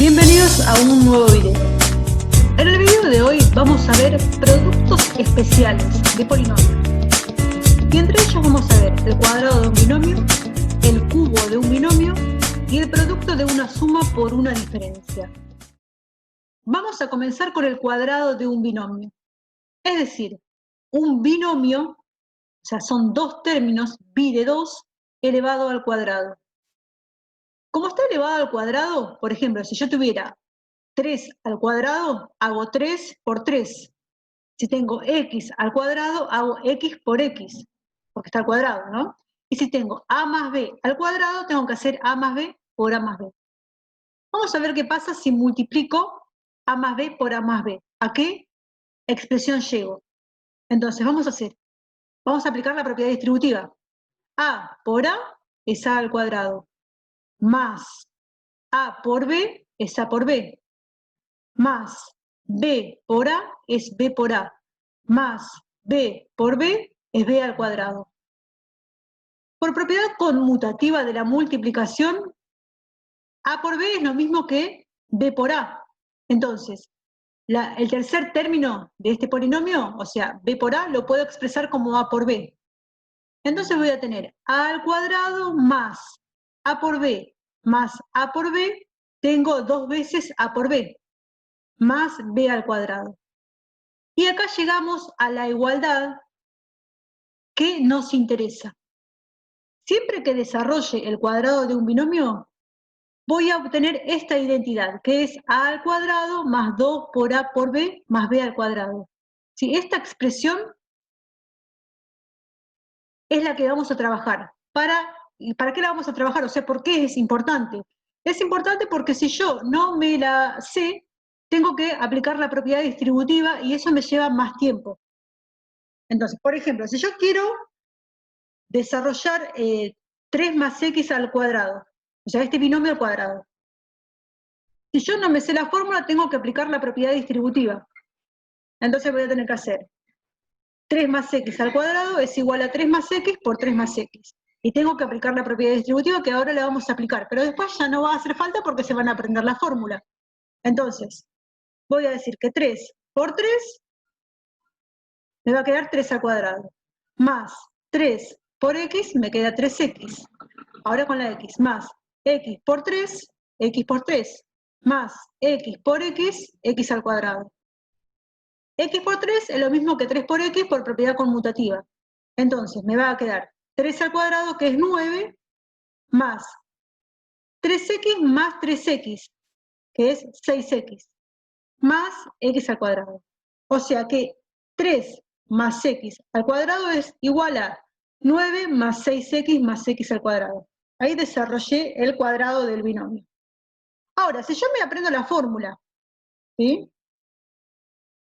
Bienvenidos a un nuevo video. En el video de hoy vamos a ver productos especiales de polinomios. Y entre ellos vamos a ver el cuadrado de un binomio, el cubo de un binomio y el producto de una suma por una diferencia. Vamos a comenzar con el cuadrado de un binomio. Es decir, un binomio, o sea, son dos términos, bi de 2 elevado al cuadrado. Como está elevado al cuadrado, por ejemplo, si yo tuviera 3 al cuadrado, hago 3 por 3. Si tengo x al cuadrado, hago x por x, porque está al cuadrado, ¿no? Y si tengo a más b al cuadrado, tengo que hacer a más b por a más b. Vamos a ver qué pasa si multiplico a más b por a más b. ¿A qué expresión llego? Entonces, vamos a aplicar la propiedad distributiva. A por a es a al cuadrado, más a por b es a por b, más b por a es b por a, más b por b es b al cuadrado. Por propiedad conmutativa de la multiplicación, a por b es lo mismo que b por a. Entonces, el tercer término de este polinomio, o sea, b por a, lo puedo expresar como a por b. Entonces voy a tener a al cuadrado más a por b más a por b, tengo 2 veces a por b, más b al cuadrado. Y acá llegamos a la igualdad que nos interesa. Siempre que desarrolle el cuadrado de un binomio, voy a obtener esta identidad, que es a al cuadrado más 2 por a por b más b al cuadrado. ¿Sí? Esta expresión es la que vamos a trabajar. ¿Y para qué la vamos a trabajar? O sea, ¿por qué es importante? Es importante porque si yo no me la sé, tengo que aplicar la propiedad distributiva y eso me lleva más tiempo. Entonces, por ejemplo, si yo quiero desarrollar 3 más x al cuadrado, o sea, este binomio al cuadrado. Si yo no me sé la fórmula, tengo que aplicar la propiedad distributiva. Entonces voy a tener que hacer 3 más x al cuadrado es igual a 3 más x por 3 más x. Y tengo que aplicar la propiedad distributiva que ahora le vamos a aplicar, pero después ya no va a hacer falta porque se van a aprender la fórmula. Entonces, voy a decir que 3 por 3 me va a quedar 3 al cuadrado, más 3 por x me queda 3x. Ahora con la x, más x por 3, más x por x, x al cuadrado. X por 3 es lo mismo que 3 por x por propiedad conmutativa. Entonces me va a quedar 3 al cuadrado, que es 9, más 3x más 3x, que es 6x, más x al cuadrado. O sea que 3 más x al cuadrado es igual a 9 más 6x más x al cuadrado. Ahí desarrollé el cuadrado del binomio. Ahora, si yo me aprendo la fórmula, ¿sí?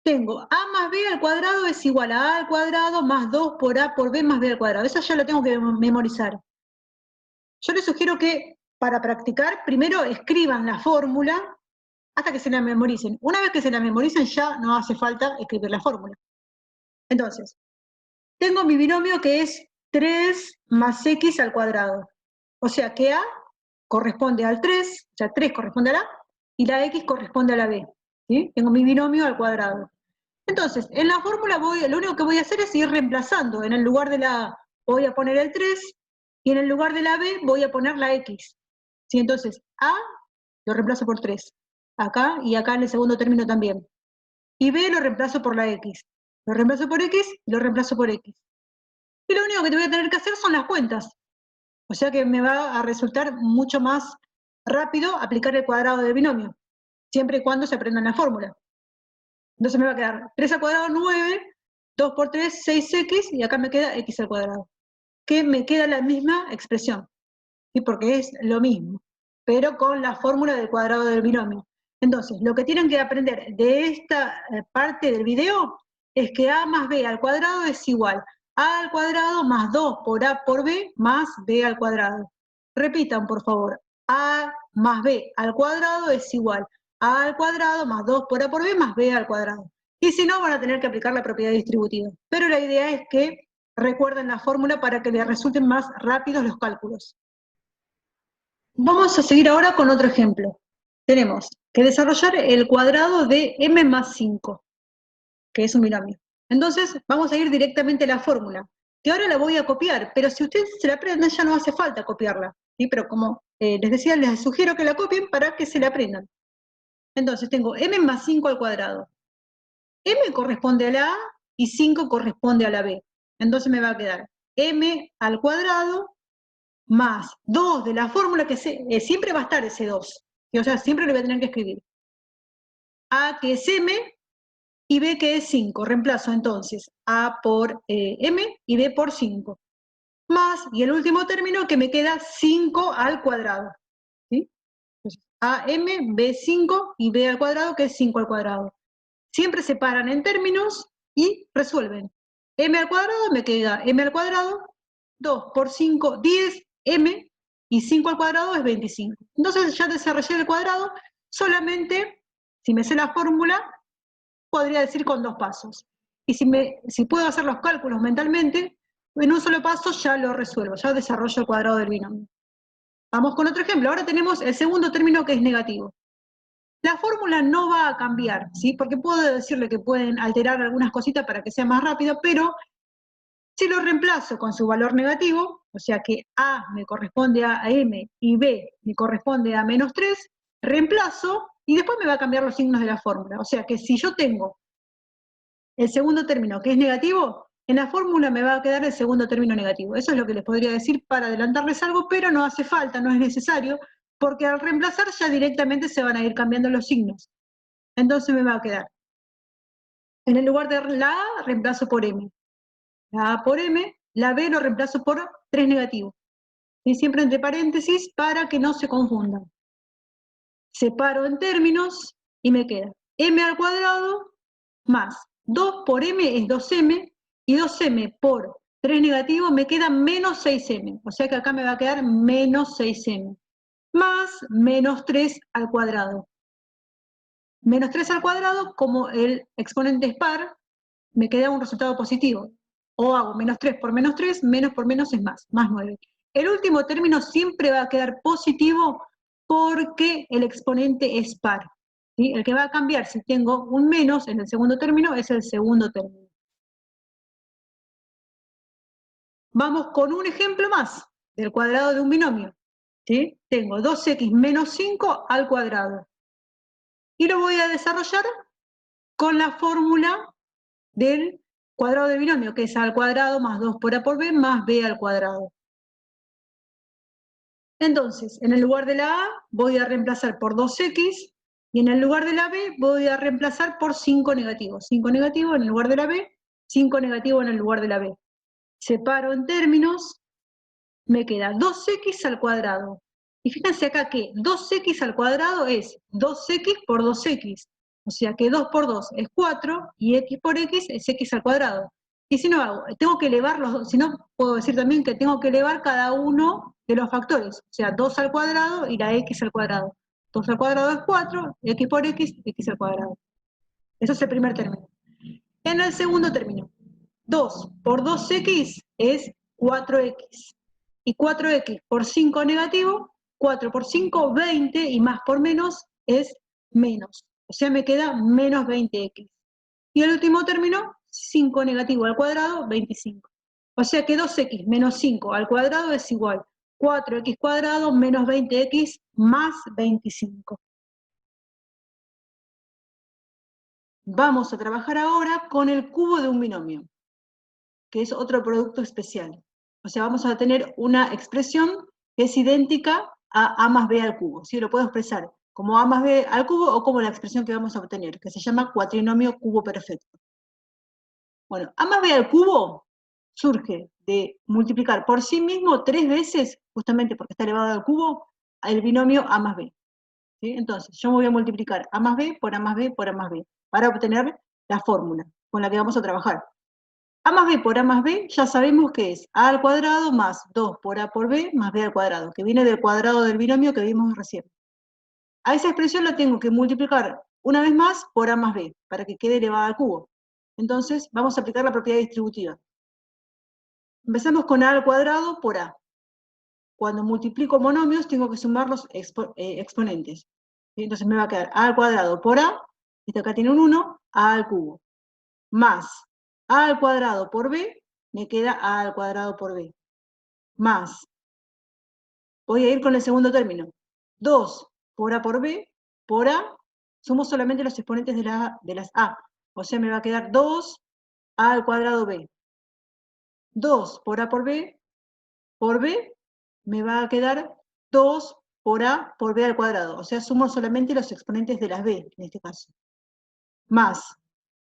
Tengo a más b al cuadrado es igual a al cuadrado más 2 por a por b más b al cuadrado. Eso ya lo tengo que memorizar. Yo les sugiero que para practicar, primero escriban la fórmula hasta que se la memoricen. Una vez que se la memoricen ya no hace falta escribir la fórmula. Entonces, tengo mi binomio que es 3 más x al cuadrado. O sea que a corresponde al 3, o sea 3 corresponde a la a, y la x corresponde a la b. ¿Sí? Tengo mi binomio al cuadrado. Entonces, en la fórmula lo único que voy a hacer es ir reemplazando. En el lugar de la a voy a poner el 3 y en el lugar de la b voy a poner la x. ¿Sí? Entonces, a lo reemplazo por 3. Acá y acá en el segundo término también. Y b lo reemplazo por la x. Lo reemplazo por x y lo reemplazo por x. Y lo único que te voy a tener que hacer son las cuentas. O sea que me va a resultar mucho más rápido aplicar el cuadrado del binomio, siempre y cuando se aprendan la fórmula. Entonces me va a quedar 3 al cuadrado 9, 2 por 3, 6x, y acá me queda x al cuadrado. Que me queda la misma expresión, ¿sí? Porque es lo mismo, pero con la fórmula del cuadrado del binomio. Entonces, lo que tienen que aprender de esta parte del video es que a más b al cuadrado es igual a al cuadrado más 2 por a por b más b al cuadrado. Repitan, por favor. A más b al cuadrado es igual a al cuadrado más 2 por a por b más b al cuadrado. Y si no, van a tener que aplicar la propiedad distributiva. Pero la idea es que recuerden la fórmula para que les resulten más rápidos los cálculos. Vamos a seguir ahora con otro ejemplo. Tenemos que desarrollar el cuadrado de m más 5, que es un binomio. Entonces, vamos a ir directamente a la fórmula, que ahora la voy a copiar, pero si ustedes se la aprenden ya no hace falta copiarla, ¿sí? Pero como les decía, les sugiero que la copien para que se la aprendan. Entonces, tengo m más 5 al cuadrado. M corresponde a la A y 5 corresponde a la B. Entonces me va a quedar m al cuadrado más 2 de la fórmula, que siempre va a estar ese 2. O sea, siempre lo voy a tener que escribir. A, que es m, y B, que es 5. Reemplazo entonces A por m y B por 5. Más, y el último término que me queda 5 al cuadrado. ¿Sí? Entonces, AM, B5 y B al cuadrado, que es 5 al cuadrado. Siempre separan en términos y resuelven. M al cuadrado me queda m al cuadrado, 2 por 5, 10, m, y 5 al cuadrado es 25. Entonces ya desarrollé el cuadrado, solamente, si me sé la fórmula, podría decir con 2 pasos. Y si puedo hacer los cálculos mentalmente, en un solo paso ya lo resuelvo, ya desarrollo el cuadrado del binomio. Vamos con otro ejemplo. Ahora tenemos el segundo término, que es negativo. La fórmula no va a cambiar, ¿sí? Porque puedo decirle que pueden alterar algunas cositas para que sea más rápido, pero si lo reemplazo con su valor negativo, o sea que A me corresponde a M y B me corresponde a menos 3, reemplazo y después me va a cambiar los signos de la fórmula. O sea que si yo tengo el segundo término que es negativo, en la fórmula me va a quedar el segundo término negativo. Eso es lo que les podría decir para adelantarles algo, pero no hace falta, no es necesario, porque al reemplazar ya directamente se van a ir cambiando los signos. Entonces me va a quedar, en el lugar de la A, reemplazo por M. La A por M, la B lo reemplazo por 3 negativo. Y siempre entre paréntesis para que no se confundan. Separo en términos y me queda M al cuadrado más 2 por M es 2M, y 2M por 3 negativo me queda menos 6M. O sea que acá me va a quedar menos 6M. Más menos 3 al cuadrado. Menos 3 al cuadrado, como el exponente es par, me queda un resultado positivo. O hago menos 3 por menos 3, menos por menos es más 9. El último término siempre va a quedar positivo porque el exponente es par. ¿Sí? El que va a cambiar si tengo un menos en el segundo término es el segundo término. Vamos con un ejemplo más del cuadrado de un binomio. ¿Sí? Tengo 2x menos 5 al cuadrado. Y lo voy a desarrollar con la fórmula del cuadrado del binomio, que es a al cuadrado más 2 por a por b más b al cuadrado. Entonces, en el lugar de la a voy a reemplazar por 2x, y en el lugar de la b voy a reemplazar por 5 negativo. 5 negativo en el lugar de la b, 5 negativo en el lugar de la b. Separo en términos, me queda 2x al cuadrado. Y fíjense acá que 2x al cuadrado es 2x por 2x. O sea que 2 por 2 es 4 y x por x es x al cuadrado. Y si no hago, tengo que elevar los dos, si no puedo decir también que tengo que elevar cada uno de los factores. O sea, 2 al cuadrado y la x al cuadrado. 2 al cuadrado es 4, x por x, x al cuadrado. Eso es el primer término. En el segundo término, 2 por 2x es 4x. Y 4x por 5 negativo, 4 por 5, 20, y más por menos es menos. O sea, me queda menos 20x. Y el último término, 5 negativo al cuadrado, 25. O sea que 2x menos 5 al cuadrado es igual 4x cuadrado menos 20x más 25. Vamos a trabajar ahora con el cubo de un binomio, que es otro producto especial. O sea, vamos a tener una expresión que es idéntica a más b al cubo. ¿Sí? Lo puedo expresar como a más b al cubo o como la expresión que vamos a obtener, que se llama cuatrinomio cubo perfecto. Bueno, a más b al cubo surge de multiplicar por sí mismo 3 veces, justamente porque está elevado al cubo, el binomio a más b. ¿Sí? Entonces, yo me voy a multiplicar a más b por a más b por a más b, para obtener la fórmula con la que vamos a trabajar. A más b por a más b ya sabemos que es a al cuadrado más 2 por a por b más b al cuadrado, que viene del cuadrado del binomio que vimos recién. A esa expresión la tengo que multiplicar una vez más por a más b, para que quede elevada al cubo. Entonces, vamos a aplicar la propiedad distributiva. Empezamos con a al cuadrado por a. Cuando multiplico monomios, tengo que sumar los exponentes. ¿sí? Entonces me va a quedar a al cuadrado por a, esto acá tiene un 1, a al cubo, más a al cuadrado por b, me queda a al cuadrado por b, más, voy a ir con el segundo término, 2 por a por b, por a, sumo solamente los exponentes de las a, o sea, me va a quedar 2 a al cuadrado b. 2 por a por b, me va a quedar 2 por a por b al cuadrado. O sea, sumo solamente los exponentes de las b, en este caso. Más.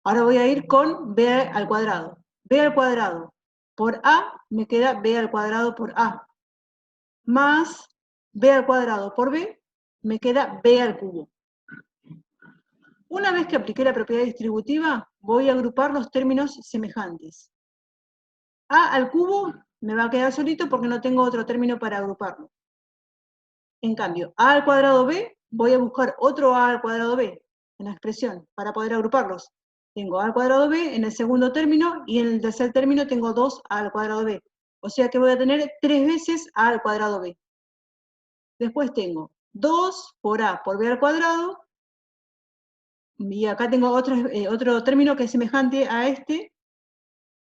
Ahora voy a ir con b al cuadrado. b al cuadrado por a, me queda b al cuadrado por a. Más b al cuadrado por b, me queda b al cubo. Una vez que apliqué la propiedad distributiva, voy a agrupar los términos semejantes. A al cubo me va a quedar solito porque no tengo otro término para agruparlo. En cambio, a al cuadrado b, voy a buscar otro a al cuadrado b en la expresión para poder agruparlos. Tengo a al cuadrado b en el segundo término y en el tercer término tengo 2 a al cuadrado b. O sea que voy a tener 3 veces a al cuadrado b. Después tengo 2 por a por b al cuadrado. Y acá tengo otro término que es semejante a este,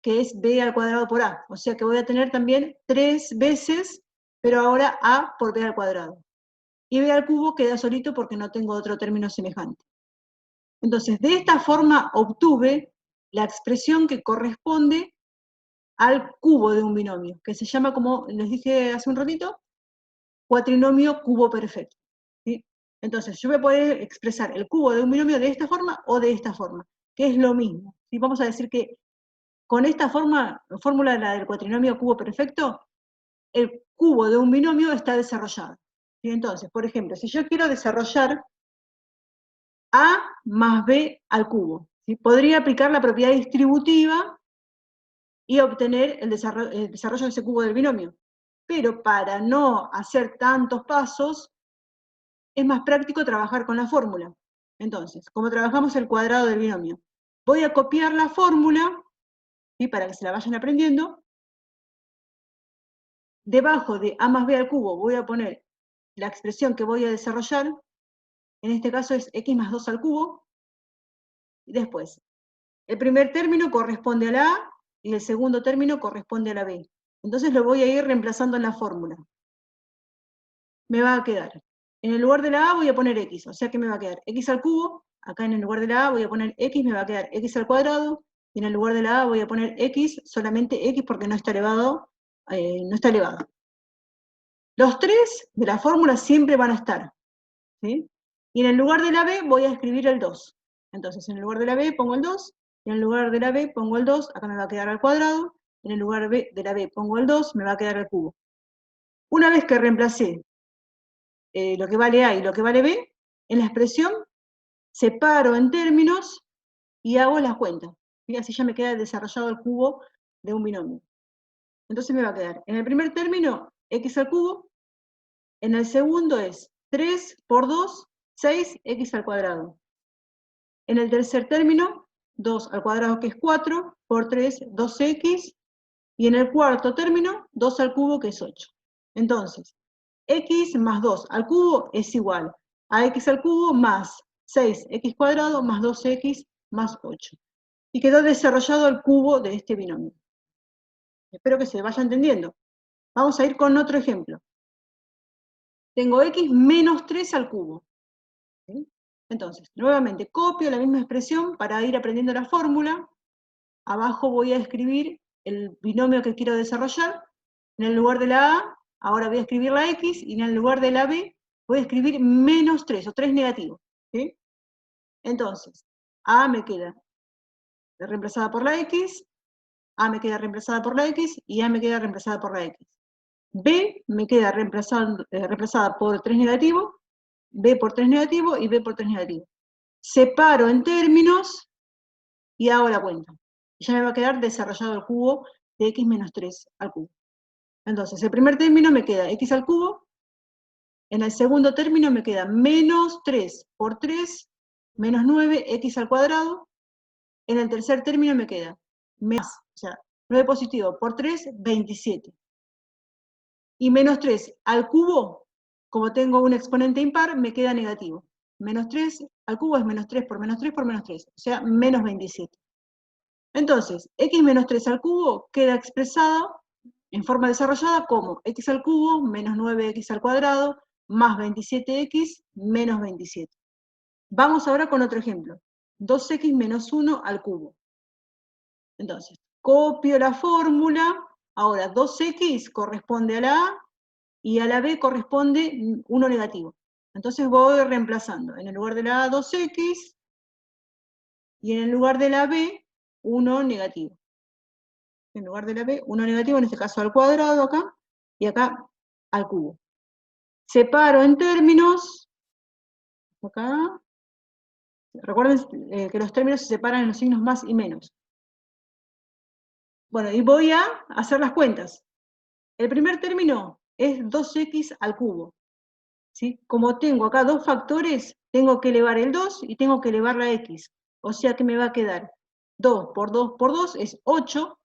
que es b al cuadrado por a. O sea que voy a tener también 3 veces, pero ahora a por b al cuadrado. Y b al cubo queda solito porque no tengo otro término semejante. Entonces, de esta forma obtuve la expresión que corresponde al cubo de un binomio, que se llama, como les dije hace un ratito, cuatrinomio cubo perfecto. ¿Sí? Entonces, yo voy a poder expresar el cubo de un binomio de esta forma o de esta forma, que es lo mismo. ¿Sí? Vamos a decir que con esta fórmula, la del cuatrinomio cubo perfecto, el cubo de un binomio está desarrollado. ¿Sí? Entonces, por ejemplo, si yo quiero desarrollar a más b al cubo, ¿sí? Podría aplicar la propiedad distributiva y obtener el desarrollo de ese cubo del binomio. Pero para no hacer tantos pasos, es más práctico trabajar con la fórmula. Entonces, como trabajamos el cuadrado del binomio, voy a copiar la fórmula, ¿sí? Para que se la vayan aprendiendo. Debajo de a más b al cubo voy a poner la expresión que voy a desarrollar, en este caso es x más 2 al cubo, y después, el primer término corresponde a la a, y el segundo término corresponde a la b. Entonces lo voy a ir reemplazando en la fórmula. Me va a quedar, en el lugar de la a voy a poner x, o sea que me va a quedar x al cubo, acá en el lugar de la a voy a poner x, me va a quedar x al cuadrado, y en el lugar de la a voy a poner x, solamente x porque no está elevado, no está elevado. Los 3 de la fórmula siempre van a estar, ¿sí? Y en el lugar de la b voy a escribir el 2. Entonces, en el lugar de la b pongo el 2, y en el lugar de la b pongo el 2, acá me va a quedar al cuadrado, en el lugar de la b pongo el 2, me va a quedar al cubo. Una vez que reemplacé lo que vale a y lo que vale b, en la expresión separo en términos y hago las cuentas. Y así ya me queda desarrollado el cubo de un binomio. Entonces me va a quedar, en el primer término, x al cubo, en el segundo es 3 por 2, 6x al cuadrado. En el tercer término, 2 al cuadrado que es 4, por 3, 2x, y en el cuarto término, 2 al cubo que es 8. Entonces, x más 2 al cubo es igual a x al cubo más 6x cuadrado más 2x más 8. Y quedó desarrollado el cubo de este binomio. Espero que se vaya entendiendo. Vamos a ir con otro ejemplo. Tengo x menos 3 al cubo. ¿Sí? Entonces, nuevamente, copio la misma expresión para ir aprendiendo la fórmula. Abajo voy a escribir el binomio que quiero desarrollar. En el lugar de la a, ahora voy a escribir la x, y en el lugar de la b, voy a escribir menos 3, o 3 negativo. ¿Sí? Entonces, a me queda reemplazada por la x, a me queda reemplazada por la x, y a me queda reemplazada por la x. B me queda reemplazada por 3 negativo, b por 3 negativo y b por 3 negativo. Separo en términos y hago la cuenta. Ya me va a quedar desarrollado el cubo de x menos 3 al cubo. Entonces, el primer término me queda x al cubo, en el segundo término me queda menos 3 por 3, menos 9, x al cuadrado, en el tercer término me queda más, o sea, 9 positivo por 3, 27. Y menos 3 al cubo, como tengo un exponente impar, me queda negativo. menos 3 al cubo es menos 3 por menos 3 por menos 3, o sea, menos 27. Entonces, x menos 3 al cubo queda expresado en forma desarrollada como x al cubo menos 9x al cuadrado más 27x menos 27. Vamos ahora con otro ejemplo. 2x menos 1 al cubo. Entonces, copio la fórmula. Ahora, 2x corresponde a la A y a la B corresponde 1 negativo. Entonces voy reemplazando. En el lugar de la A, 2x, y en el lugar de la B, 1 negativo. En lugar de la B, 1 negativo, en este caso al cuadrado acá, y acá al cubo. Separo en términos, acá. Recuerden que los términos se separan en los signos más y menos. Bueno, y voy a hacer las cuentas. El primer término es 2x al cubo. ¿Sí? Como tengo acá dos factores, tengo que elevar el 2 y tengo que elevar la x. O sea que me va a quedar 2 por 2 por 2 es 8,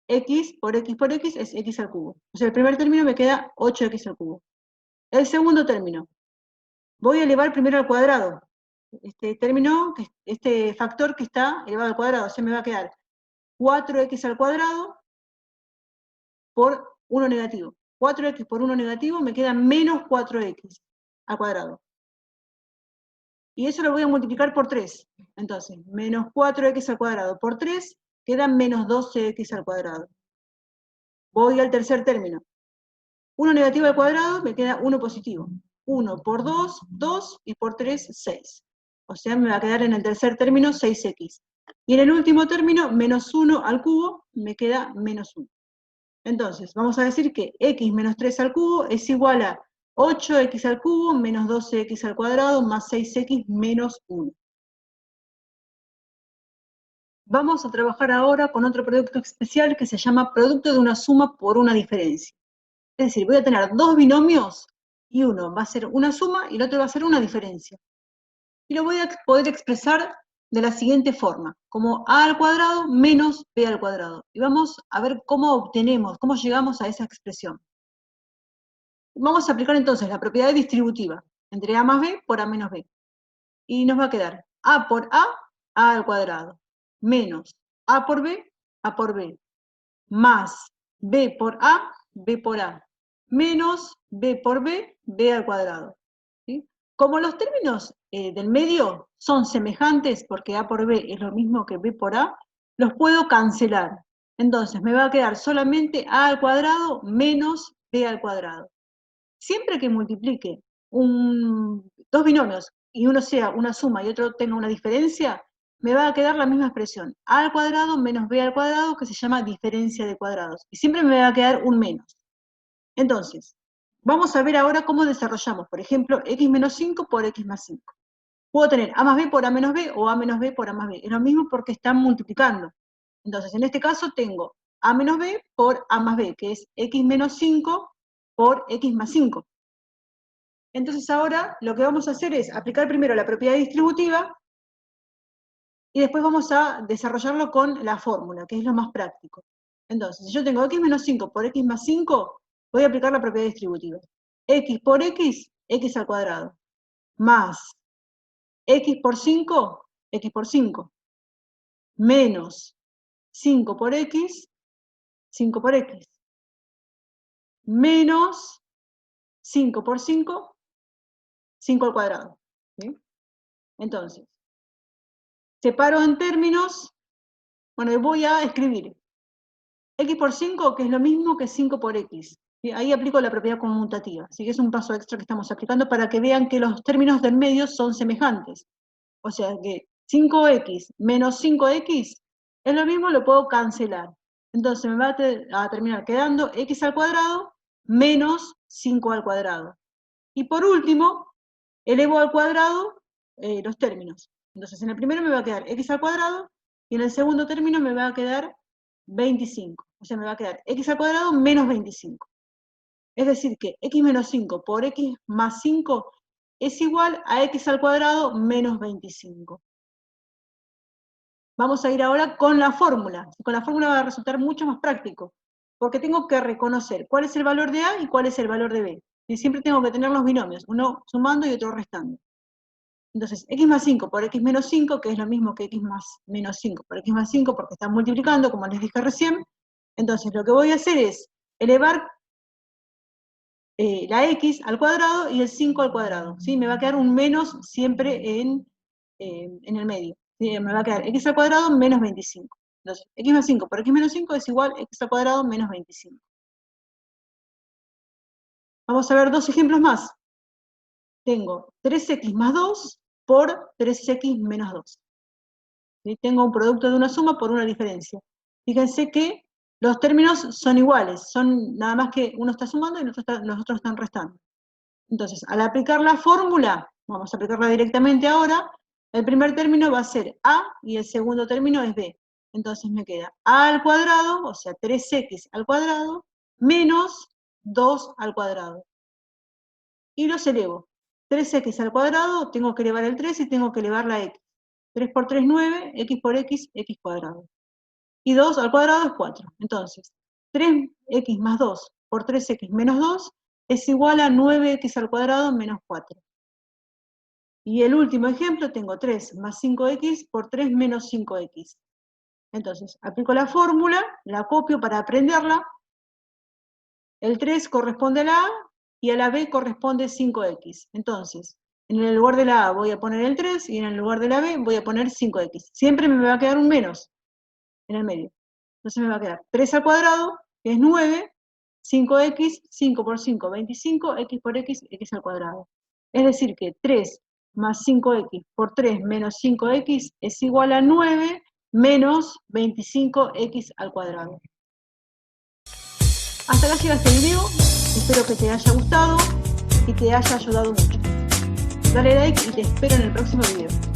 x por x es x al cubo. O sea, el primer término me queda 8x al cubo. El segundo término, voy a elevar primero al cuadrado. Este factor que está elevado al cuadrado, o sea, me va a quedar 4x al cuadrado por 1 negativo. 4x por 1 negativo me queda menos 4x al cuadrado. Y eso lo voy a multiplicar por 3. Entonces, menos 4x al cuadrado por 3 queda menos 12x al cuadrado. Voy al tercer término. 1 negativo al cuadrado me queda 1 positivo. 1 por 2, 2, y por 3, 6. O sea, me va a quedar en el tercer término 6x. Y en el último término, menos 1 al cubo, me queda menos 1. Entonces, vamos a decir que x menos 3 al cubo es igual a 8x al cubo menos 12x al cuadrado más 6x menos 1. Vamos a trabajar ahora con otro producto especial que se llama producto de una suma por una diferencia. Es decir, voy a tener dos binomios y uno va a ser una suma y el otro va a ser una diferencia. Y lo voy a poder expresar de la siguiente forma, como a al cuadrado menos b al cuadrado. Y vamos a ver cómo obtenemos, cómo llegamos a esa expresión. Vamos a aplicar entonces la propiedad distributiva entre a más b por a menos b. Y nos va a quedar a por a al cuadrado, menos a por b, más b por a, b por a, menos b por b, b al cuadrado. ¿Sí? Como los términos del medio son semejantes, porque a por b es lo mismo que b por a, los puedo cancelar. Entonces me va a quedar solamente a al cuadrado menos b al cuadrado. Siempre que multiplique dos binomios y uno sea una suma y otro tenga una diferencia, me va a quedar la misma expresión, a al cuadrado menos b al cuadrado, que se llama diferencia de cuadrados. Y siempre me va a quedar un menos. Entonces, vamos a ver ahora cómo desarrollamos, por ejemplo, x menos 5 por x más 5. Puedo tener a más b por a menos b o a menos b por a más b. Es lo mismo porque están multiplicando. Entonces, en este caso tengo a menos b por a más b, que es x menos 5 por x más 5. Entonces ahora lo que vamos a hacer es aplicar primero la propiedad distributiva y después vamos a desarrollarlo con la fórmula, que es lo más práctico. Entonces, si yo tengo x menos 5 por x más 5, voy a aplicar la propiedad distributiva. X por x, x al cuadrado, más x por 5, x por 5, menos 5 por x, 5 por x, menos 5 por 5, 5 al cuadrado. ¿Sí? Entonces, separo en términos, bueno, voy a escribir x por 5, que es lo mismo que 5 por x. ¿Sí? Ahí aplico la propiedad conmutativa, así que es un paso extra que estamos aplicando para que vean que los términos del medio son semejantes. O sea que 5x menos 5x es lo mismo, lo puedo cancelar. Entonces me va a terminar quedando x al cuadrado menos 5 al cuadrado. Y por último, elevo al cuadrado los términos. Entonces en el primero me va a quedar x al cuadrado y en el segundo término me va a quedar 25. O sea, me va a quedar x al cuadrado menos 25. Es decir que x menos 5 por x más 5 es igual a x al cuadrado menos 25. Vamos a ir ahora con la fórmula. Con la fórmula va a resultar mucho más práctico, porque tengo que reconocer cuál es el valor de A y cuál es el valor de B. Y siempre tengo que tener los binomios, uno sumando y otro restando. Entonces, x más 5 por x menos 5, que es lo mismo que x más menos 5 por x más 5, porque están multiplicando, como les dije recién. Entonces, lo que voy a hacer es elevar la x al cuadrado y el 5 al cuadrado, ¿sí? Me va a quedar un menos siempre en el medio, ¿sí? Me va a quedar x al cuadrado menos 25. Entonces, x más 5 por x menos 5 es igual a x al cuadrado menos 25. Vamos a ver dos ejemplos más. Tengo 3x más 2 por 3x menos 2. ¿Sí? Tengo un producto de una suma por una diferencia. Fíjense que los términos son iguales, son nada más que uno está sumando y los otros están restando. Entonces, al aplicar la fórmula, vamos a aplicarla directamente ahora, el primer término va a ser a y el segundo término es b. Entonces me queda a al cuadrado, o sea, 3x al cuadrado, menos 2 al cuadrado. Y los elevo. 3x al cuadrado, tengo que elevar el 3 y tengo que elevar la x. 3 por 3, 9, x por x, x cuadrado. Y 2 al cuadrado es 4. Entonces, 3x más 2 por 3x menos 2 es igual a 9x al cuadrado menos 4. Y el último ejemplo, tengo 3 más 5x por 3 menos 5x. Entonces, aplico la fórmula, la copio para aprenderla. El 3 corresponde a la a y a la b corresponde 5x. Entonces, en el lugar de la a voy a poner el 3 y en el lugar de la b voy a poner 5x. Siempre me va a quedar un menos en el medio. Entonces me va a quedar 3 al cuadrado, que es 9, 5x, 5 por 5, 25, x por x, x al cuadrado. Es decir que 3 más 5x por 3 menos 5x es igual a 9 menos 25x al cuadrado. Hasta acá llega este video, espero que te haya gustado y te haya ayudado mucho. Dale like y te espero en el próximo video.